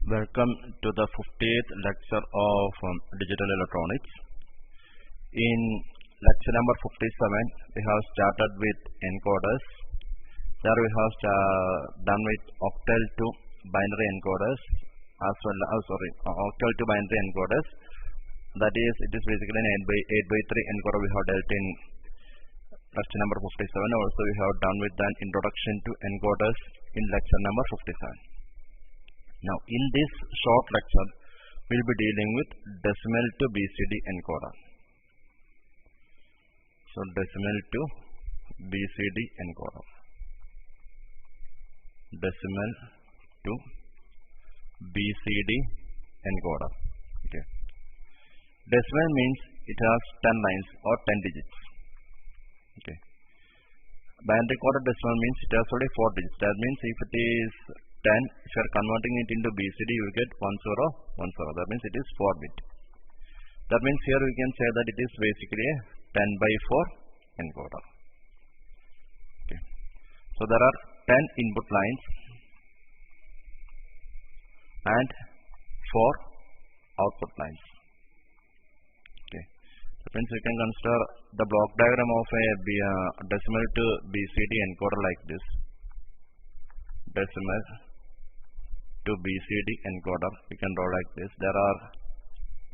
Welcome to the 50th lecture of Digital Electronics. In lecture number 57, we have started with encoders. There we have done with octal to binary encoders as well as octal to binary encoders. That is, it is basically an 8 by 3 encoder we have dealt in lecture number 57. Also, we have done with an introduction to encoders in lecture number 57. Now, in this short lecture, we will be dealing with decimal to BCD encoder. So, decimal to BCD encoder. Decimal to BCD encoder. Okay. Decimal means it has 10 lines or 10 digits. Okay. Binary coded decimal means it has only 4 digits. That means if it is 10, if you are converting it into BCD, you get 1010. That means it is 4 bit. That means here we can say that it is basically a 10 by 4 encoder. Okay. So there are 10 input lines and 4 output lines. Okay. That means we can consider the block diagram of a decimal to BCD encoder like this. Decimal to BCD encoder, we can draw like this. There are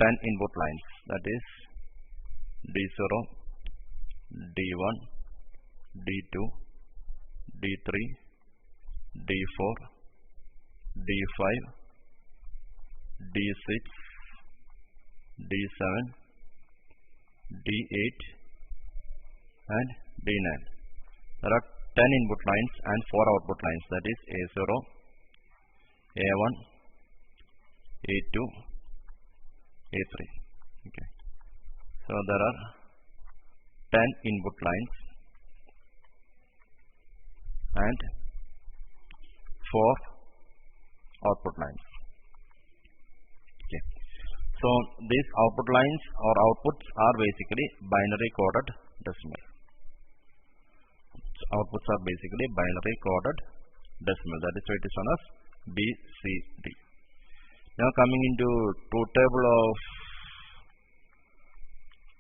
10 input lines, that is D0, D1, D2, D3, D4, D5, D6, D7, D8 and D9. There are 10 input lines and 4 output lines, that is A0, A1, A2, A3. Okay. So there are 10 input lines and 4 output lines. Okay. So these output lines or outputs are basically binary coded decimal. Outputs are basically binary coded decimal. That is why it is known as BCD. Now coming into truth table of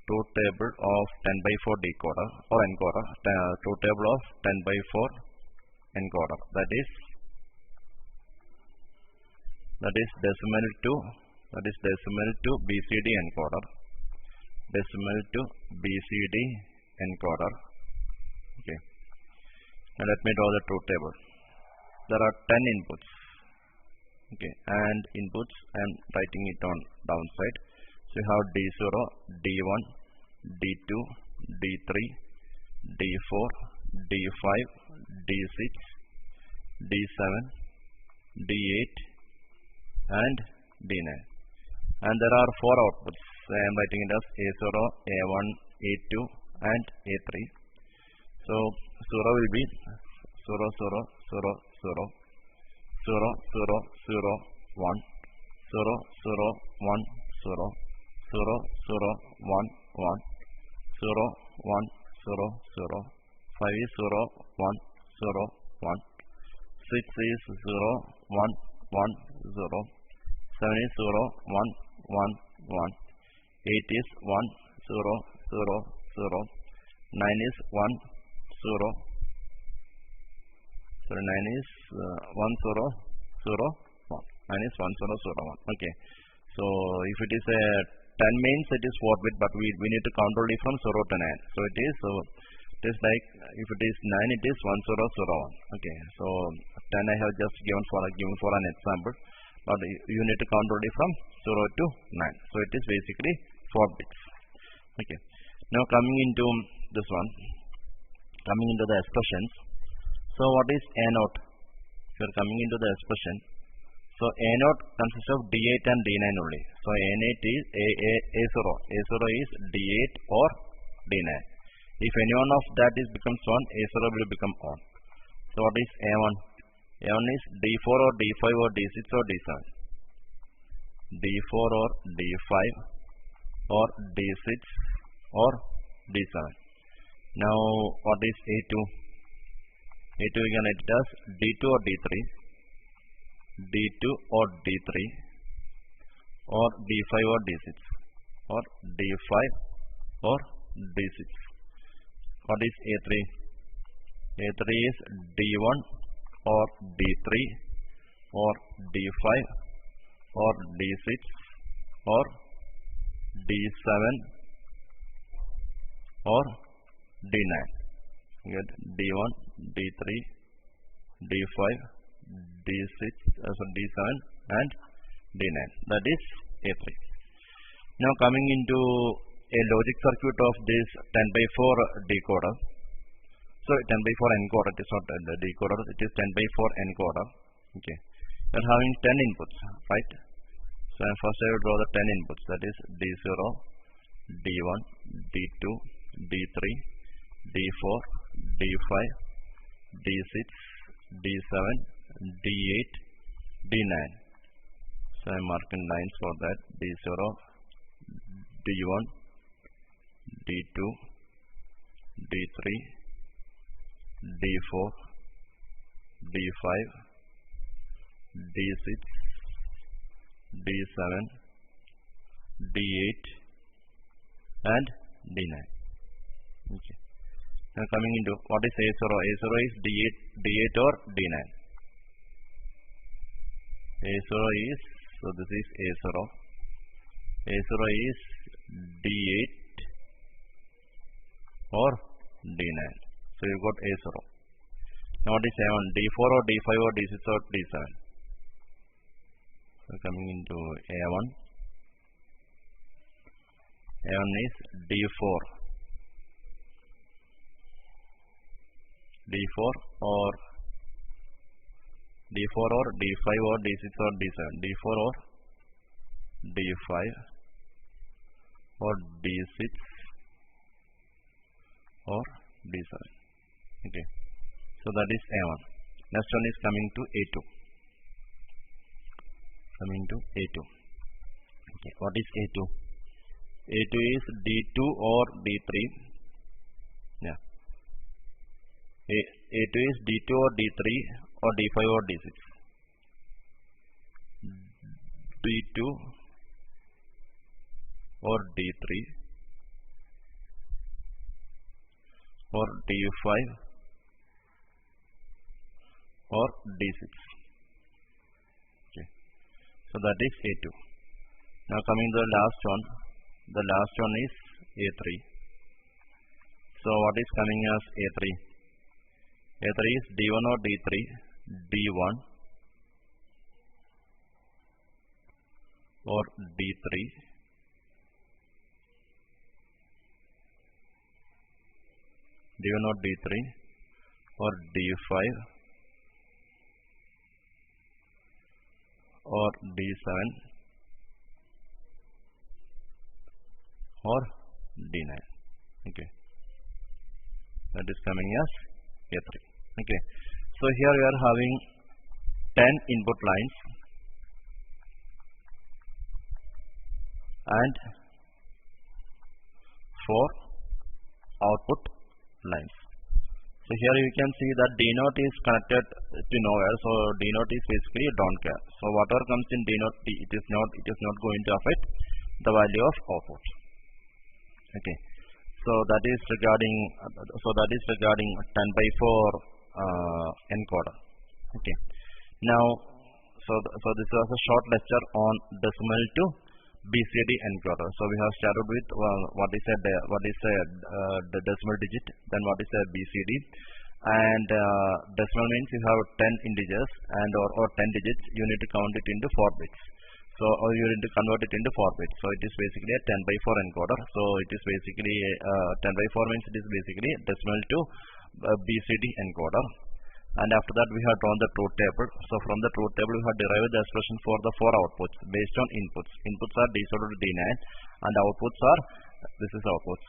10 by 4 decoder or encoder. Truth table of 10 by 4 encoder. That is decimal to BCD encoder. Decimal to BCD encoder. Okay. Now let me draw the truth table. There are 10 inputs. Okay, and inputs I am writing it on downside. So you have D0, D1, D2, D3, D4, D5, D6, D7, D8 and D9. And there are 4 outputs. So I am writing it as A0, A1, A2 and A3. So 0 will be 0, 0, 0, 0. 0, 0, 0, 1, 0, 0, 1, 0, 0, 1, 0, 0, 1, 0, 0, 5 is 0, 1, 0, 1, 6 is 0, 1, 1, 0, 7 is 0, 1, 1, 1, 8 is 1, 0, 0, 0, 9 is 1, 0, so 9 is 1, 0, 0, 1. 9 is 1, 0, 0, 1. Okay. So if it is a 10 means it is 4 bit, but we need to count only from 0 to 9. So it is like if it is 9, it is 1, 0, 0, 1. Okay. So 10 I have just given for an example, but you need to count only from 0 to 9. So it is basically 4 bits. Okay. Now coming into this one, coming into the expressions. So what is A0? If you are coming into the expression, so A0 consists of D8 and D9 only. So A0 is A0. A0 is D8 or D9. If any one of that is becomes 1, A0 will become on. So what is A1? A1 is D4 or D5 or D6 or D7. D4 or D5 or D6 or D7. Now what is A2? A2 we can write it as D2 or D3. D2 or D3 or D5 or D6 or D5 or D6. What is A3? A3 is D1 or D3 or D5 or D6 or D7 or D9. Get D1, D3, D5, D6, D7 and D9. That is A3. Now coming into a logic circuit of this 10 by 4 decoder. So 10 by 4 encoder, it is not the decoder, it is 10 by 4 encoder. Okay. We are having 10 inputs, right? So first I will draw the 10 inputs, that is D0, D1, D2, D3, D4, D5, D6, D7, D8, D9. So I am marking lines for that. D0, D1, D2, D3, D4, D5, D6, D7, D8 and D9. Okay. Now coming into what is A0? A0 is D8 or D9. A0 is, so this is A0. A0 is D8 or D9. So you got A0. Now what is A1? D4 or D5 or D6 or D7. So coming into A1. A1 is D4. D4 or D5 or D6 or D7. D4 or D5 or D6 or D7. Okay. So that is A1. Next one is coming to A2. Coming to A2. Okay. What is A2? A2 is D2 or D3. Yeah. A2 is D2 or D3 or D5 or D6. D2 or D3 or D5 or D6. Okay. So that is A2. Now coming to the last one. The last one is A3. So what is coming as A3? A3 is D1 or D3, D1 or D3 D1 or D3 or D5 or D7 or D9. Okay. That is coming as A3. Okay. So here we are having 10 input lines and 4 output lines. So here you can see that D0 is connected to nowhere. So D0 is basically don't care. So whatever comes in D0, it is not going to affect the value of output. Okay. So that is regarding 10 by 4 encoder. Okay. Now, so this was a short lecture on decimal to BCD encoder. So we have started with what is the decimal digit, then what is a BCD, and decimal means you have 10 integers and or 10 digits. You need to count it into 4 bits. So you need to convert it into 4 bits. So it is basically a 10 by 4 encoder. So it is basically 10 by 4 means it is basically decimal to BCD encoder. And after that we have drawn the truth table. So from the truth table we have derived the expression for the 4 outputs based on inputs. Inputs are D0 to D9 and outputs are, this is outputs.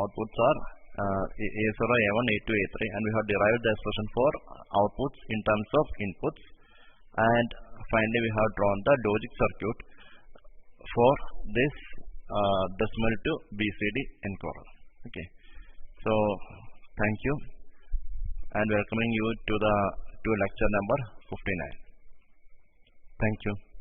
Outputs are A0, A1, A2, A3, and we have derived the expression for outputs in terms of inputs. And finally we have drawn the logic circuit for this decimal to BCD encoder. Okay. So thank you and welcoming you to lecture number 59. Thank you.